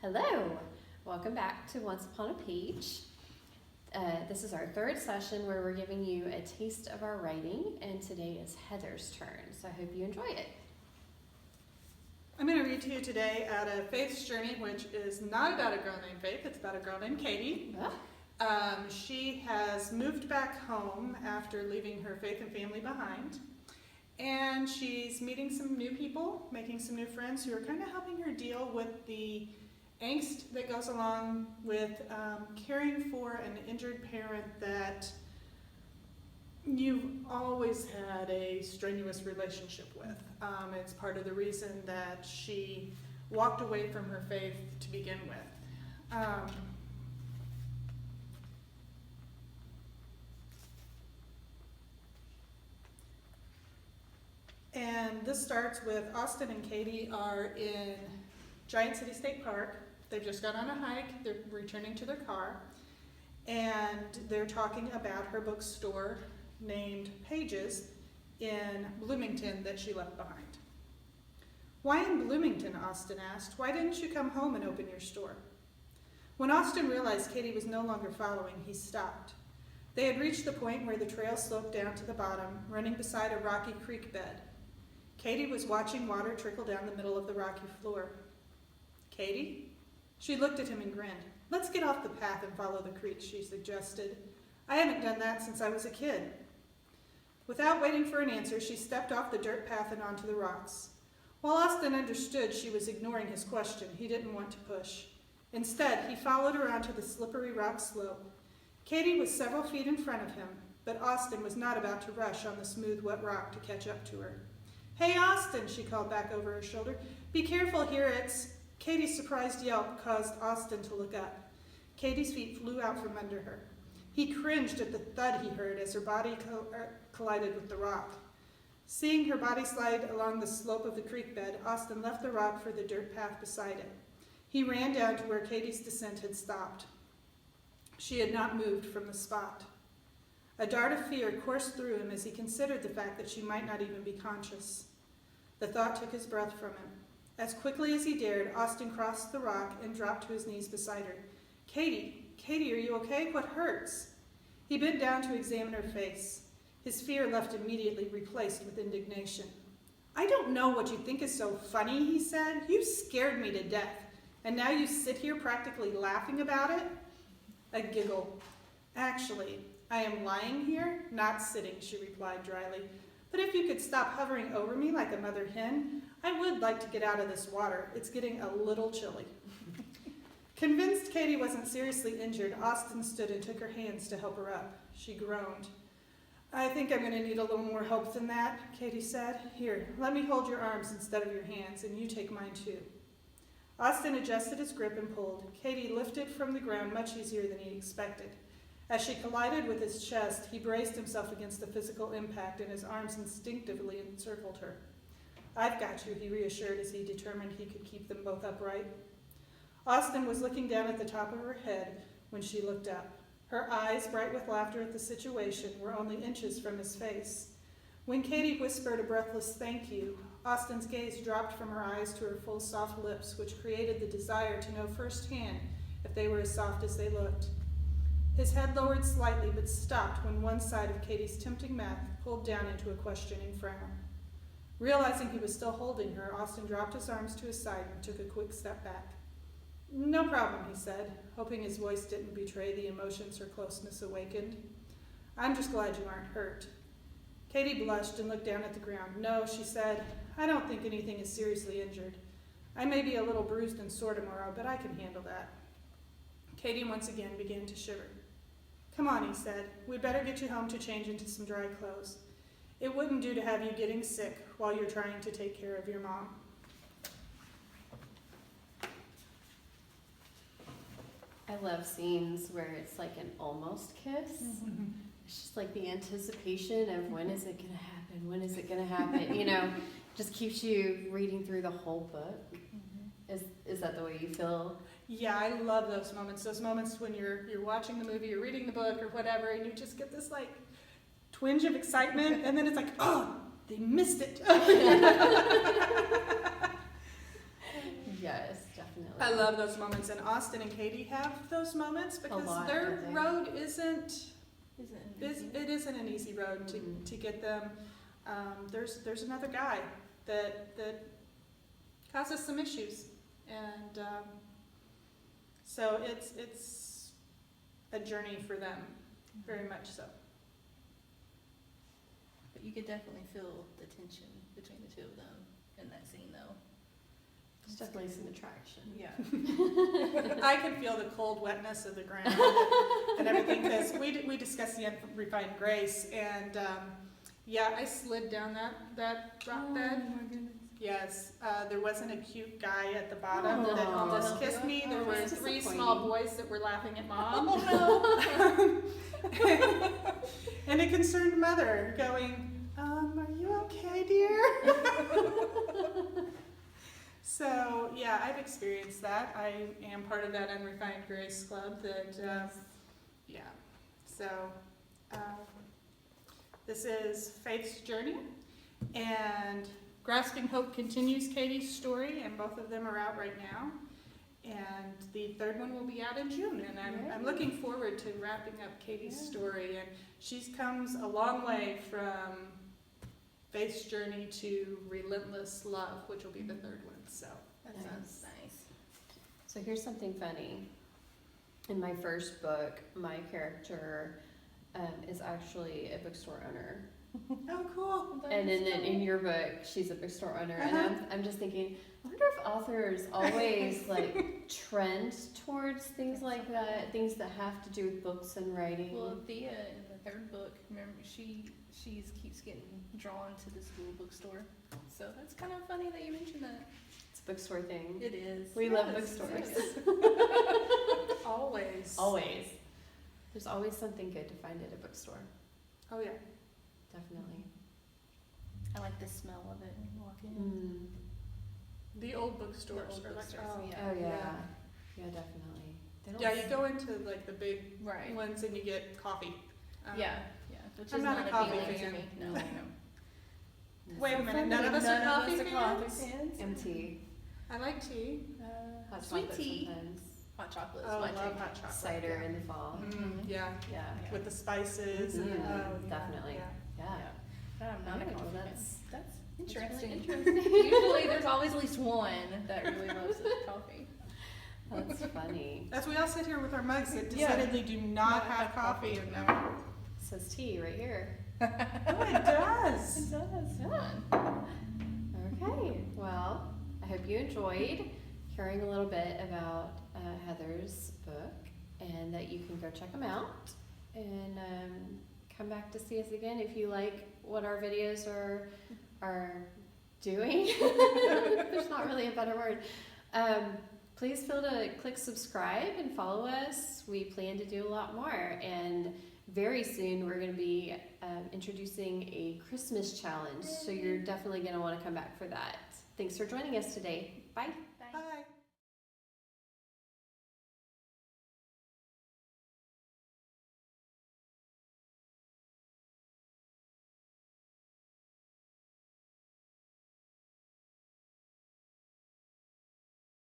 Hello, welcome back to Once Upon a Page. This is our third session where we're giving you a taste of our writing, and today is Heather's turn, so I hope you enjoy it. I'm going to read to you today out of Faith's Journey, which is not about a girl named Faith, it's about a girl named Katie. She has moved back home after leaving her faith and family behind, and she's meeting some new people, making some new friends who are kind of helping her deal with the angst that goes along with caring for an injured parent that you've always had a strenuous relationship with. It's part of the reason that she walked away from her faith to begin with. And this starts with Austin and Katie are in Giant City State Park. They've just got on a hike, they're returning to their car, and they're talking about her bookstore named Pages in Bloomington that she left behind. Why in Bloomington, Austin asked. Why didn't you come home and open your store? When Austin realized Katie was no longer following, he stopped. They had reached the point where the trail sloped down to the bottom, running beside a rocky creek bed. Katie was watching water trickle down the middle of the rocky floor. Katie? She looked at him and grinned. Let's get off the path and follow the creek, she suggested. I haven't done that since I was a kid. Without waiting for an answer, she stepped off the dirt path and onto the rocks. While Austin understood she was ignoring his question, he didn't want to push. Instead, he followed her onto the slippery rock slope. Katie was several feet in front of him, but Austin was not about to rush on the smooth, wet rock to catch up to her. Hey, Austin, she called back over her shoulder. Be careful here, it's... Katie's surprised yelp caused Austin to look up. Katie's feet flew out from under her. He cringed at the thud he heard as her body collided with the rock. Seeing her body slide along the slope of the creek bed, Austin left the rock for the dirt path beside it. He ran down to where Katie's descent had stopped. She had not moved from the spot. A dart of fear coursed through him as he considered the fact that she might not even be conscious. The thought took his breath from him. As quickly as he dared, Austin crossed the rock and dropped to his knees beside her. Katie, are you okay? What hurts? He bent down to examine her face. His fear left immediately replaced with indignation. I don't know what you think is so funny, he said. You scared me to death, and now you sit here practically laughing about it? A giggle. Actually, I am lying here, not sitting, she replied dryly. But if you could stop hovering over me like a mother hen, I would like to get out of this water. It's getting a little chilly. Convinced Katie wasn't seriously injured, Austin stood and took her hands to help her up. She groaned. I think I'm going to need a little more help than that, Katie said. Here, let me hold your arms instead of your hands, and you take mine too. Austin adjusted his grip and pulled. Katie lifted from the ground much easier than he expected. As she collided with his chest, he braced himself against the physical impact, and his arms instinctively encircled her. I've got you, he reassured as he determined he could keep them both upright. Austin was looking down at the top of her head when she looked up. Her eyes, bright with laughter at the situation, were only inches from his face. When Katie whispered a breathless thank you, Austin's gaze dropped from her eyes to her full, soft lips, which created the desire to know firsthand if they were as soft as they looked. His head lowered slightly, but stopped when one side of Katie's tempting mouth pulled down into a questioning frown. Realizing he was still holding her, Austin dropped his arms to his side and took a quick step back. No problem, he said, hoping his voice didn't betray the emotions her closeness awakened. I'm just glad you aren't hurt. Katie blushed and looked down at the ground. No, she said, I don't think anything is seriously injured. I may be a little bruised and sore tomorrow, but I can handle that. Katie once again began to shiver. Come on, he said. We'd better get you home to change into some dry clothes. It wouldn't do to have you getting sick while you're trying to take care of your mom. I love scenes where it's like an almost kiss. Mm-hmm. It's just like the anticipation of when is it going to happen? When is it going to happen? You know, just keeps you reading through the whole book. Mm-hmm. Is that the way you feel? Yeah, I love those moments when you're watching the movie, you're reading the book or whatever, and you just get this like twinge of excitement, and then it's like, oh, they missed it. Yes, definitely. I love those moments, and Austin and Katie have those moments because lot, their don't they? road isn't Isn't it isn't an easy road Mhm. to get them. There's another guy that causes some issues, and so it's a journey for them, very much so. But you could definitely feel the tension between the two of them in that scene, though. There's definitely some attraction. Yeah. I can feel the cold wetness of the ground and everything, because we discussed the unrefined grace, and yeah, I slid down that rock bed. my goodness. Yes, there wasn't a cute guy at the bottom Oh, that no. almost kissed me. There Oh, were that's 3 disappointing. small boys that were laughing at Mom. Oh And a concerned mother going, are you okay, dear? So, yeah, I've experienced that. I am part of that Unrefined Grace Club that, yeah. So, this is Faith's journey, and Grasping Hope continues Katie's story, and both of them are out right now. And the third one will be out in June, and I'm looking forward to wrapping up Katie's Yeah. story. And she's comes a long way from Faith's journey to Relentless Love, which will be the third one. So That Nice. sounds nice. So here's something funny. In my first book, my character is actually a bookstore owner. oh, cool. And then in your book, she's a bookstore owner. And Uh-huh. I'm just thinking, I wonder if authors always like trend towards things like that, things that have to do with books and writing. Well, Thea in the third book, remember, she keeps getting drawn to the school bookstore. So that's kind of funny that you mentioned that. It's a bookstore thing. It is. We love Yes, bookstores. yes. Always. Always. There's always something good to find at a bookstore. Oh, yeah. Definitely. I like the smell of it when you walk in. Mm. The old bookstores The old are like, bookstores, oh, yeah. Oh yeah. Yeah, definitely. They don't Yeah, you go into like the big Right. ones and you get coffee. Yeah. Which I'm is not a not coffee appealing fan. to me. No. Wait a minute, Funny, none of us are coffee fans? fans. MT. I like tea. Hot Sweet chocolate tea. sometimes. Hot chocolate is Oh, my I love drink. hot chocolate. Cider yeah. in the fall. Yeah, Yeah. with the spices. And, Mhm, oh, yeah, definitely. yeah. Yeah. But I'm not a Yeah, coffee well, fan. that's That's really interesting. Usually there's always at least one that really loves the coffee. That's funny. As we all sit here with our mugs that Yeah. decidedly do not have coffee in them. It says tea right here. Oh, it does. does. Yeah. Okay. Well, I hope you enjoyed hearing a little bit about Heather's book, and that you can go check them out and come back to see us again if you like what our videos are doing. There's not really a better word. Please feel to click subscribe and follow us. We plan to do a lot more, and very soon we're going to be introducing a Christmas challenge, so you're definitely going to want to come back for that. Thanks for joining us today. Bye.